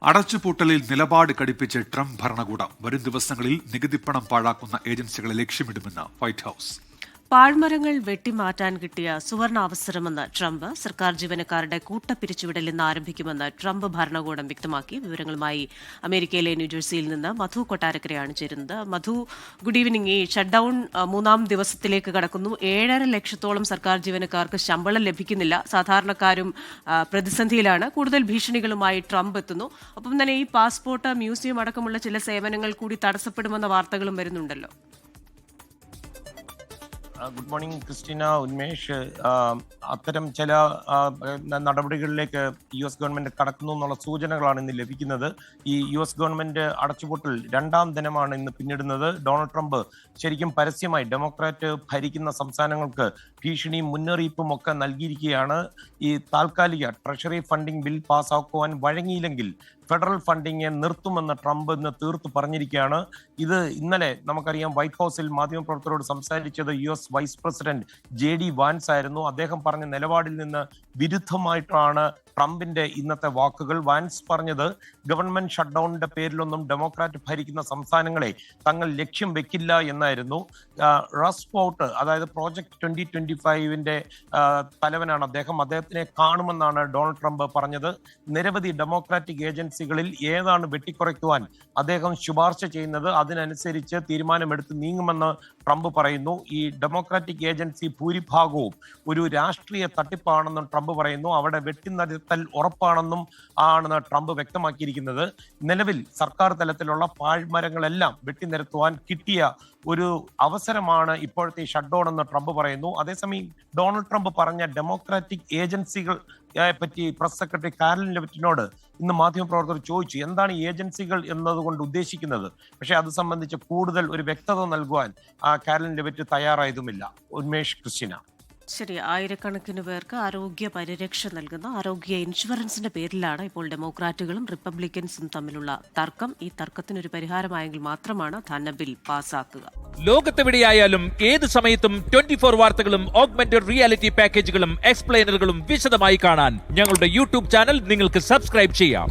അടച്ചുപൂട്ടലിൽ നിലപാട് കടുപ്പിച്ച് ട്രംപ് ഭരണകൂടം. വരും ദിവസങ്ങളിൽ നികുതിപ്പണം പാഴാക്കുന്ന ഏജൻസികളെ ലക്ഷ്യമിടുമെന്ന് വൈറ്റ് ഹൌസ്. പാഴ്മരങ്ങൾ വെട്ടിമാറ്റാൻ കിട്ടിയ സുവർണാവസരമെന്ന് ട്രംപ്. സർക്കാർ ജീവനക്കാരുടെ കൂട്ടപ്പിരിച്ചുവിടൽ ഇന്ന് ആരംഭിക്കുമെന്ന് ട്രംപ് ഭരണകൂടം വ്യക്തമാക്കി. വിവരങ്ങളുമായി അമേരിക്കയിലെ ന്യൂജേഴ്സിയിൽ നിന്ന് മധു കൊട്ടാരക്കരയാണ് ചേരുന്നത്. മധു, ഗുഡ് ഈവനിംഗ്. ഈ ഷട്ട്ഡൌൺ 3-ാം ദിവസത്തിലേക്ക് കടക്കുന്നു. 7.5 ലക്ഷത്തോളം സർക്കാർ ജീവനക്കാർക്ക് ശമ്പളം ലഭിക്കുന്നില്ല. സാധാരണക്കാരും പ്രതിസന്ധിയിലാണ്. കൂടുതൽ ഭീഷണികളുമായി ട്രംപ് എത്തുന്നു. ഒപ്പം തന്നെ ഈ പാസ്പോർട്ട്, മ്യൂസിയം അടക്കമുള്ള ചില സേവനങ്ങൾ കൂടി തടസ്സപ്പെടുമെന്ന വാർത്തകളും വരുന്നുണ്ടല്ലോ. Good morning Christina, Unmesh. അത്തരം ചില നടപടികളിലേക്ക് US ഗവൺമെന്റ് കടക്കുന്നു എന്നുള്ള സൂചനകളാണ് ഇന്ന് ലഭിക്കുന്നത്. ഈ US ഗവൺമെന്റ് അടച്ചുപൂട്ടൽ 2-ാം ദിനമാണ് ഇന്ന് പിന്നിടുന്നത്. ഡൊണാൾഡ് ട്രംപ് ശരിക്കും പരസ്യമായി ഡെമോക്രാറ്റ് ഭരിക്കുന്ന സംസ്ഥാനങ്ങൾക്ക് ഭീഷണിയും മുന്നറിയിപ്പും ഒക്കെ നൽകിയിരിക്കുകയാണ്. ഈ താൽക്കാലിക ട്രഷറി ഫണ്ടിംഗ് ബിൽ പാസ്സാക്കുവാൻ വഴങ്ങിയില്ലെങ്കിൽ ഫെഡറൽ ഫണ്ടിങ് നിർത്തുമെന്ന് ട്രംപ് ഇന്ന് തീർത്തു പറഞ്ഞിരിക്കുകയാണ്. ഇത് ഇന്നലെ നമുക്കറിയാം വൈറ്റ് ഹൌസിൽ മാധ്യമപ്രവർത്തകരോട് സംസാരിച്ചത് US vice president JD Vance ആയിരുന്നു. അദ്ദേഹം പറഞ്ഞ നിലപാടിൽ നിന്ന് വിരുദ്ധമായിട്ടാണ് ട്രംപിന്റെ ഇന്നത്തെ വാക്കുകൾ. വാൻസ് പറഞ്ഞത് ഗവൺമെന്റ് ഷട്ട്ഡൌണിന്റെ പേരിലൊന്നും ഡെമോക്രാറ്റ് ഭരിക്കുന്ന സംസ്ഥാനങ്ങളെ തങ്ങൾ ലക്ഷ്യം വെക്കില്ല എന്നായിരുന്നു. റസ് വോട്ട്, അതായത് പ്രോജക്ട് 2025 തലവനാണ് അദ്ദേഹം. അദ്ദേഹത്തിനെ കാണുമെന്നാണ് ഡൊണാൾഡ് ട്രംപ് പറഞ്ഞത്. നിരവധി ഡെമോക്രാറ്റിക് ഏജൻസികളിൽ ഏതാണ് വെട്ടിക്കുറയ്ക്കുവാൻ അദ്ദേഹം ശുപാർശ ചെയ്യുന്നത്, അതിനനുസരിച്ച് തീരുമാനമെടുത്ത് നീങ്ങുമെന്ന് ട്രംപ് പറയുന്നു. ഈ ഡെമോക്രാറ്റിക് ഏജൻസി ഭൂരിഭാഗവും ഒരു രാഷ്ട്രീയ തട്ടിപ്പാണെന്നും ട്രംപ് പറയുന്നു. അവിടെ വെട്ടിനിരത്തൽ ഉറപ്പാണെന്നും ആണ് ട്രംപ് വ്യക്തമാക്കിയിരിക്കുന്നത്. നിലവിൽ സർക്കാർ തലത്തിലുള്ള പാഴ്മരങ്ങളെല്ലാം വെട്ടിനിരത്തുവാൻ കിട്ടിയ ഒരു അവസരമാണ് ഇപ്പോഴത്തെ ഷട്ട്ഡൌൺ എന്ന് ട്രംപ് പറയുന്നു. അതേസമയം ഡൊണാൾഡ് ട്രംപ് പറഞ്ഞ ഡെമോക്രാറ്റിക് ഏജൻസികൾ പറ്റി പ്രസ് സെക്രട്ടറി കാരലിൻ ലെവിറ്റിനോട് ഇന്ന് മാധ്യമപ്രവർത്തകർ ചോദിച്ചു, എന്താണ് ഏജൻസികൾ എന്നതുകൊണ്ട് ഉദ്ദേശിക്കുന്നത്. പക്ഷെ അത് സംബന്ധിച്ച് കൂടുതൽ ഒരു വ്യക്തത നൽകുവാൻ കാരലിൻ ലെവിറ്റ് തയ്യാറായതുമില്ല. ഉന്മേഷ്, ക്രിസ്റ്റീന. ശരി, ആയിരക്കണക്കിന് പേർക്ക് ആരോഗ്യ പരിരക്ഷ നൽകുന്ന ആരോഗ്യ ഇൻഷുറൻസിന്റെ പേരിലാണ് ഇപ്പോൾ ഡെമോക്രാറ്റുകളും റിപ്പബ്ലിക്കൻസും തമ്മിലുള്ള തർക്കം. ഈ തർക്കത്തിനൊരു പരിഹാരമായെങ്കിൽ മാത്രമാണ് ധനബിൽ പാസാക്കുക. ലോകത്തെവിടെയായാലും ഏത് സമയത്തും 24 വാർത്തകളും ഓഗ്മെന്റഡ് റിയാലിറ്റി പാക്കേജുകളും എക്സ്പ്ലെയിനറുകളും വിശദമായി കാണാൻ ഞങ്ങളുടെ YouTube ചാനൽ നിങ്ങൾക്ക് സബ്സ്ക്രൈബ് ചെയ്യാം.